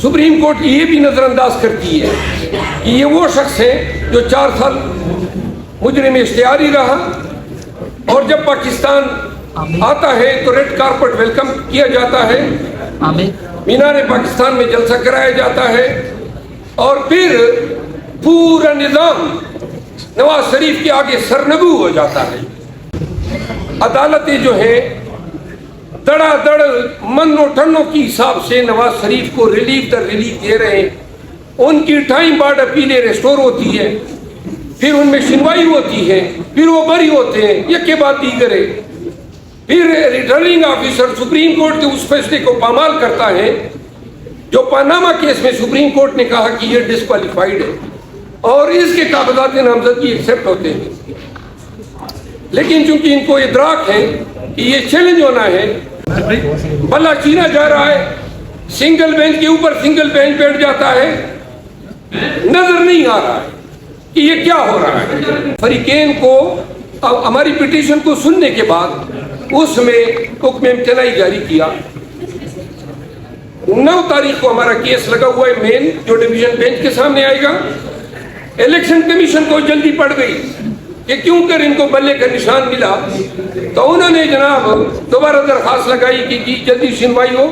Supreme court ये भी नज़रअंदाज करती है कि ये वो शख्स है जो 4 साल मुजरिम इश्तिहारी रहा और जब पाकिस्तान आता है तो रेड कारपेट वेलकम किया जाता है, मीनार पाकिस्तान में जलसा कराया जाता है और फिर पूरा निज़ाम नवाज शरीफ के आगे सरनगू हो जाता है। अदालतें जो है धड़ाधड़ मन्नो ठन्नों की हिसाब से नवाज शरीफ को रिलीफ दर रिलीफ दे रहे हैं। उनकी टाइम बार्ड अपीलें रेस्टोर होती है, फिर उनमें सुनवाई होती है, फिर वो बरी होते हैं एक के बाद दीगरे। फिर रिटर्निंग ऑफिसर सुप्रीम कोर्ट के उस फैसले को पामाल करता है जो पनामा केस में सुप्रीम कोर्ट ने कहा कि ये डिस्क्वालिफाइड है और इसके कागजात नामजदगी एक्सेप्ट होते हैं। लेकिन चूंकि इनको इदराक है कि ये चैलेंज होना है, बल्ला चीना जा रहा है, सिंगल बेंच के ऊपर सिंगल बेंच बैठ जाता है, नजर नहीं आ रहा है कि ये क्या हो रहा है। फरीकेन को अब हमारी पिटीशन को सुनने के बाद उसमें हुक्म इम्तनाई जारी किया। 9 तारीख को हमारा केस लगा हुआ है मेन, जो डिवीजन बेंच के सामने आएगा। इलेक्शन कमीशन को जल्दी पड़ गई कि क्यों कर इनको बल्ले का निशान मिला, तो उन्होंने जनाब दोबारा दरखास्त लगाई कि जल्दी सुनवाई हो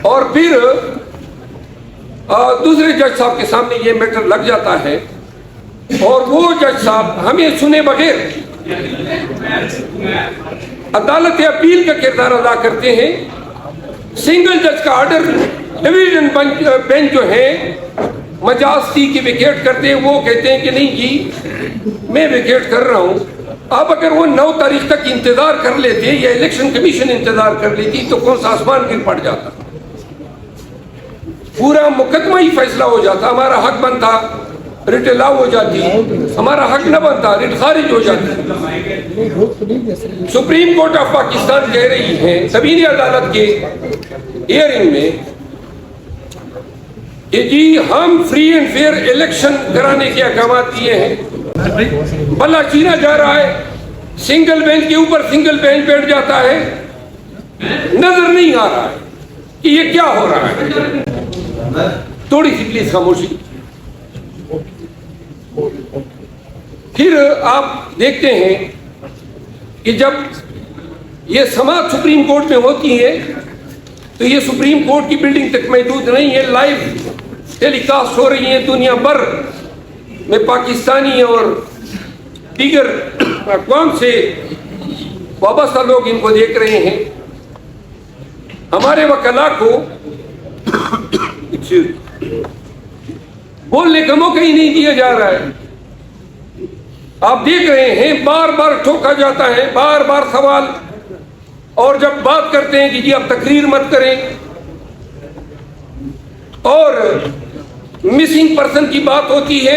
और फिर दूसरे जज साहब के सामने ये मैटर लग जाता है और वो जज साहब हमें सुने बगैर अदालत अपील का किरदार अदा करते हैं। सिंगल जज का ऑर्डर डिवीजन बेंच जो है मजाजती की विकेट करते हैं, वो कहते हैं कि नहीं जी मैं विकेट कर रहा हूँ। अब अगर वो 9 तारीख तक इंतजार कर लेते या इलेक्शन कमीशन इंतजार कर लेती तो कौन सा आसमान गिर पड़ जाता, पूरा मुकदमा ही फैसला हो जाता, हमारा हक बनता रिट अलाउ हो जाती, हमारा हक न बनता रिट खारिज हो जाती। सुप्रीम कोर्ट ऑफ पाकिस्तान कह रही है सबीरी अदालत के हियरिंग में कि जी हम फ्री एंड फेयर इलेक्शन कराने के अहकाम दिए हैं। बल्ला चीना जा रहा है, सिंगल बेंच के ऊपर सिंगल बेंच बैठ जाता है, नजर नहीं आ रहा है कि ये क्या हो रहा है। थोड़ी सी प्लीज खामोशी। फिर आप देखते हैं कि जब ये समाअत सुप्रीम कोर्ट में होती है तो ये सुप्रीम कोर्ट की बिल्डिंग तक महदूद नहीं है, लाइव टेलीकास्ट हो रही है दुनिया भर में। पाकिस्तानी और दीगर अक़वाम से वाबस्ता लोग इनको देख रहे हैं। हमारे वकला को बोलने का मौका ही नहीं दिया जा रहा है। आप देख रहे हैं बार बार ठोका जाता है, बार बार सवाल, और जब बात करते हैं कि जी आप तकरीर मत करें और मिसिंग पर्सन की बात होती है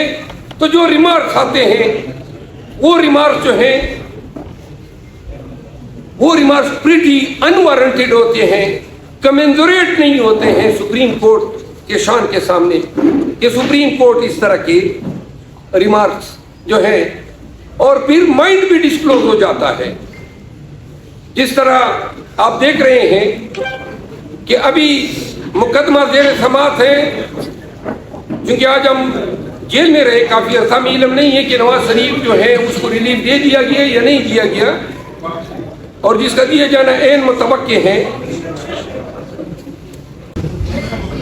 तो जो रिमार्क्स आते हैं वो रिमार्क्स जो हैं वो रिमार्क्स प्रीटी अनवारंटेड होते हैं, कमेंसुरेट नहीं होते हैं सुप्रीम कोर्ट के शान के सामने कि सुप्रीम कोर्ट इस तरह के रिमार्क्स जो है, और फिर माइंड भी डिस्क्लोज हो जाता है। जिस तरह आप देख रहे हैं कि अभी मुकदमा ज़ेर समाअत है, क्योंकि आज हम जेल में रहे काफ़ी अर्सा, में इल्म नहीं है कि नवाज शरीफ जो है उसको रिलीफ दे दिया गया या नहीं दिया गया, और जिसका दिया जाना ऐन मुतवक्के है।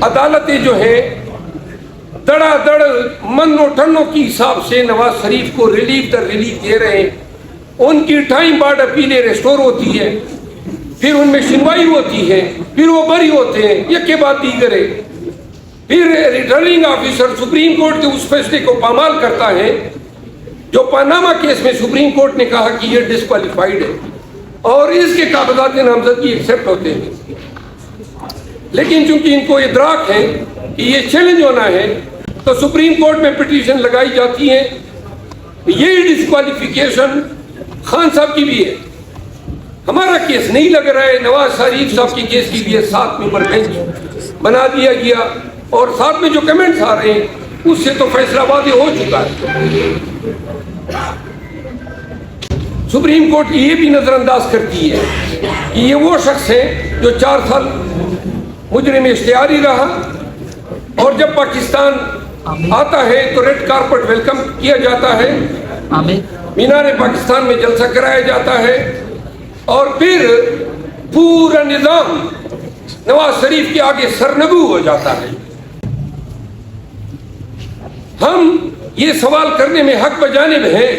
अदालतें जो है धड़ाधड़ मन्नो ठन्नों की हिसाब से नवाज शरीफ को रिलीफ दर रिलीफ दे रहे हैं। उनकी टाइम बार्ड अपीलें रेस्टोर होती है, फिर उनमें सुनवाई होती है, फिर वो बरी होते हैं एक के बाद दीगरे। फिर रिटर्निंग ऑफिसर सुप्रीम कोर्ट के उस फैसले को पामाल करता है जो पनामा केस में सुप्रीम कोर्ट ने कहा कि ये डिस्क्वालिफाइड है और इसके कागजात नामजदगी एक्सेप्ट होते हैं। लेकिन चूंकि इनको इदराक है कि ये चैलेंज होना है तो सुप्रीम कोर्ट में पिटीशन लगाई जाती है। यही डिस्क्वालिफिकेशन खान साहब की भी है, हमारा केस नहीं लग रहा है, नवाज शरीफ साहब की केस की भी है। 7 मेंबर बेंच बना दिया गया और साथ में जो कमेंट्स आ रहे हैं उससे तो फैसला वादे हो चुका है। सुप्रीम कोर्ट ये भी नजरअंदाज करती है कि ये वो शख्स है जो 4 साल मुजरिम इश्तिहारी रहा اور جب پاکستان آتا ہے تو ریڈ کارپٹ ویلکم کیا جاتا ہے، مینار پاکستان میں جلسہ کرایا جاتا ہے، اور پھر پورا نظام نواز شریف کے آگے سرنگو ہو جاتا ہے۔ ہم یہ سوال کرنے میں حق بجانب ہیں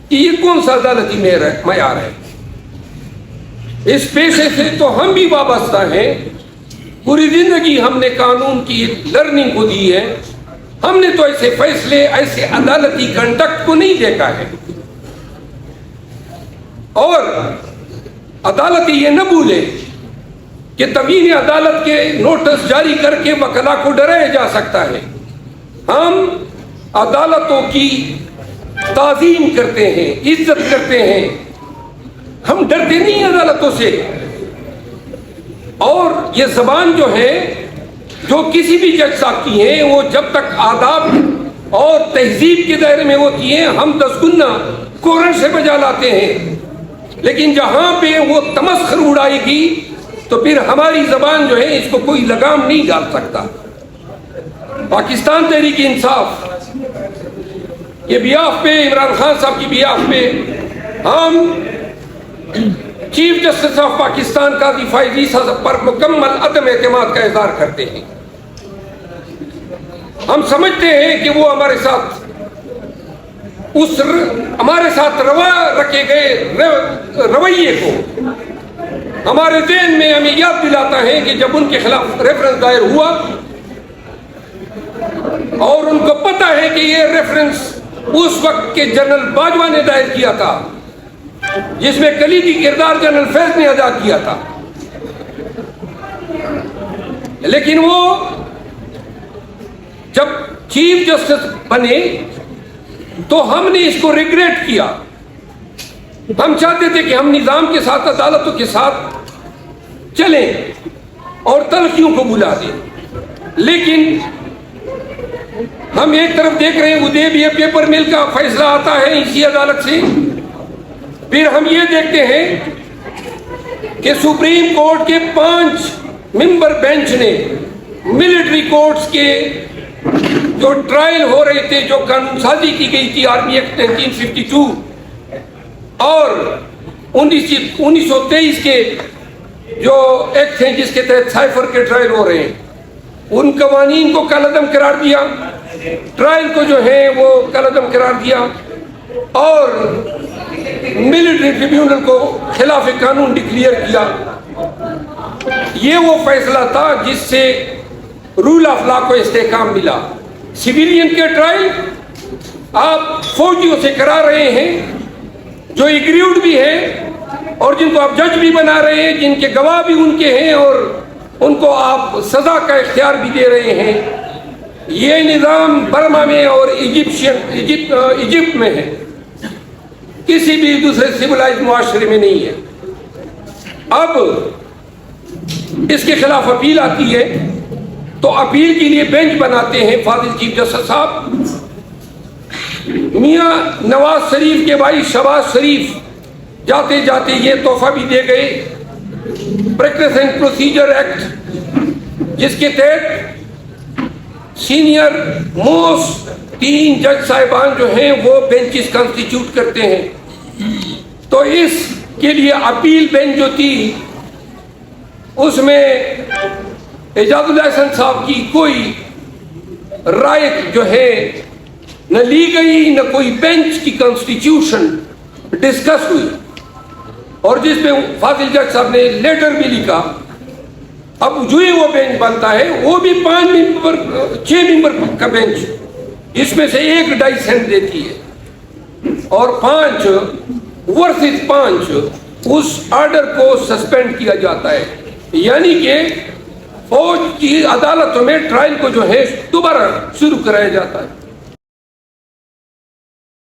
کہ یہ کون سا عدالتی معیار ہے؟ اس پیشے سے تو ہم بھی وابستہ ہیں، پوری زندگی ہم نے قانون کی لرننگ کو دی ہے، ہم نے تو ایسے فیصلے، ایسے عدالتی کنڈکٹ کو نہیں دیکھا ہے۔ اور عدالت یہ نہ بھولے کہ توہین عدالت کے نوٹس جاری کر کے وکلا کو ڈرایا جا سکتا ہے۔ ہم عدالتوں کی تعظیم کرتے ہیں، عزت کرتے ہیں، ہم ڈرتے نہیں عدالتوں سے۔ اور یہ زبان جو ہے، جو کسی بھی جج صاحب کی ہیں، وہ جب تک آداب اور تہذیب کے دائرے میں ہوتی ہیں، ہم 10 گنا کورن سے بجا لاتے ہیں، لیکن جہاں پہ وہ تمسخر اڑائے گی تو پھر ہماری زبان جو ہے اس کو کوئی لگام نہیں ڈال سکتا۔ پاکستان تحریک انصاف یہ بیاف پہ، عمران خان صاحب کی بیاف پہ، ہم چیف جسٹس آف پاکستان قاضی فائز عیسیٰ پر مکمل عدم اعتماد کا اظہار کرتے ہیں۔ ہم سمجھتے ہیں کہ وہ ہمارے ساتھ روا رکھے گئے رویے کو ہمارے ذہن میں ہمیں یاد دلاتا ہے کہ جب ان کے خلاف ریفرنس دائر ہوا اور ان کو پتا ہے کہ یہ ریفرنس اس وقت کے جنرل باجوہ نے دائر کیا تھا، جس میں کلیدی کردار جنرل فیض نے ادا کیا تھا، لیکن وہ جب چیف جسٹس بنے تو ہم نے اس کو ریگریٹ کیا۔ ہم چاہتے تھے کہ ہم نظام کے ساتھ، عدالتوں کے ساتھ چلیں اور تلخیوں کو بلا دیں، لیکن ہم ایک طرف دیکھ رہے ہیں ادیبیہ پیپر مل کا فیصلہ آتا ہے اسی عدالت سے، پھر ہم یہ دیکھتے ہیں کہ سپریم کورٹ کے 5 ممبر بینچ نے ملٹری کورٹس کے جو ٹرائل ہو رہے تھے، جو قانون سازی کی گئی تھی آرمی ایکٹ 1952 اور 1923 کے جو ایکٹ ہیں جس کے تحت سائفر کے ٹرائل ہو رہے ہیں، ان قوانین کو کالعدم قرار دیا، ٹرائل کو جو ہے وہ کالعدم قرار دیا، اور ملٹری ٹریبیونل کو خلاف قانون ڈکلیئر کیا۔ یہ وہ فیصلہ تھا جس سے رول آف لا کو استحکام ملا۔ سویلین کے ٹرائل آپ فوجیوں سے کرا رہے ہیں جو ایگریوڈ بھی ہیں اور جن کو آپ جج بھی بنا رہے ہیں، جن کے گواہ بھی ان کے ہیں، اور ان کو آپ سزا کا اختیار بھی دے رہے ہیں۔ یہ نظام برما میں اور ایجپٹ میں ہے، کسی بھی دوسرے سیولائز معاشرے میں نہیں ہے۔ اب اس کے خلاف اپیل آتی ہے تو اپیل کے لیے بینچ بناتے ہیں فاضل چیف جسٹس صاحب۔ میاں نواز شریف کے بھائی شہباز شریف جاتے جاتے یہ تحفہ بھی دے گئے، پریکٹس اینڈ پروسیجر ایکٹ، جس کے تحت سینئر موسٹ 3 جج صاحبان جو ہیں وہ بینچز کانسٹیٹیوٹ کرتے ہیں۔ تو اس کے لیے اپیل بینچ جو تھی اس میں اعجاز اللہ احسن صاحب کی کوئی رائے جو ہے نہ لی گئی، نہ کوئی بینچ کی کانسٹیٹیوشن ڈسکس ہوئی، اور جس میں فاضل جج صاحب نے لیٹر بھی لکھا۔ اب جو ہی وہ بینچ بنتا ہے وہ بھی 6 ممبر کا بینچ، اس میں سے 1 ڈائسنٹ دیتی ہے اور 5 ورسز 5 اس آرڈر کو سسپینڈ کیا جاتا ہے، یعنی کہ فوج کی عدالتوں میں ٹرائل کو جو ہے دوبارہ شروع کرایا جاتا ہے۔